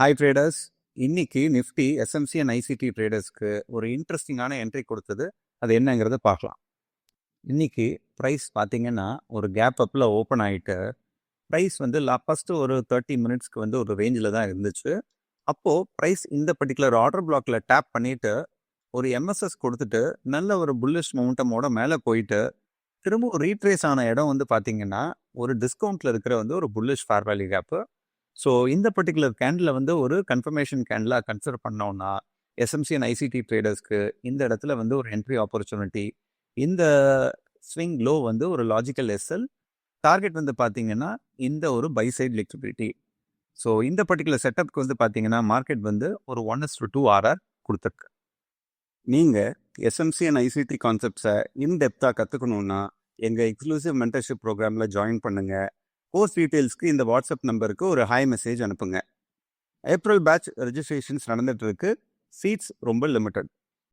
Hi traders. இன்னைக்கு Nifty SMC and ICT ட்ரேடர்ஸ்க்கு ஒரு இன்ட்ரெஸ்டிங்கான என்ட்ரி கொடுத்தது. அது என்னங்கிறத பார்க்கலாம். இன்னைக்கு ப்ரைஸ் பார்த்தீங்கன்னா ஒரு கேப் அப்பில் ஓப்பன் ஆகிட்டு ப்ரைஸ் வந்து ஃபஸ்ட்டு ஒரு 30 மினிட்ஸ்க்கு வந்து ஒரு ரேஞ்சில் தான் இருந்துச்சு. அப்போது ப்ரைஸ் இந்த பர்டிகுலர் ஆர்டர் பிளாக்ல டேப் பண்ணிட்டு ஒரு எம்எஸ்எஸ் கொடுத்துட்டு நல்ல ஒரு புல்லிஷ் மவுண்டமோட மேலே போயிட்டு திரும்ப ரீட்ரேஸ் ஆன இடம் வந்து பார்த்தீங்கன்னா ஒரு டிஸ்கவுண்ட்டில் இருக்கிற வந்து ஒரு bullish fair value gap. So இந்த பர்டிகுலர் கேண்டில் வந்து ஒரு கன்ஃபர்மேஷன் கேண்டிலாக கன்சிடர் பண்ணோம்னா எஸ்எம்சி அண்ட் ஐசிடி ட்ரேடர்ஸ்க்கு இந்த இடத்துல வந்து ஒரு என்ட்ரி ஆப்பர்ச்சுனிட்டி. இந்த ஸ்விங் லோ வந்து ஒரு லாஜிக்கல் எஸ்எல் டார்கெட் வந்து பார்த்தீங்கன்னா இந்த ஒரு பை சைட் லிக்விடிட்டி. ஸோ இந்த பர்டிகுலர் செட்டப்க்கு வந்து பார்த்தீங்கன்னா மார்க்கெட் வந்து ஒரு 1:2 ஆர்ஆர் கொடுத்துருக்கு. நீங்கள் எஸ்எம்சி அண்ட் ஐசிடி கான்செப்ட்ஸை இன்டெப்த்தாக கற்றுக்கணுன்னா எங்கள் எக்ஸ்க்ளூசிவ் மென்டர்ஷிப் ப்ரோக்ராமில் ஜாயின் பண்ணுங்கள். கோர்ஸ் டீட்டெயில்ஸ்க்கு இந்த வாட்ஸ்அப் நம்பருக்கு ஒரு ஹாய் மெசேஜ் அனுப்புங்க. ஏப்ரல் பேட்ச் ரெஜிஸ்ட்ரேஷன்ஸ் நடந்துட்டு இருக்கு. சீட்ஸ் ரொம்ப லிமிட்டட்.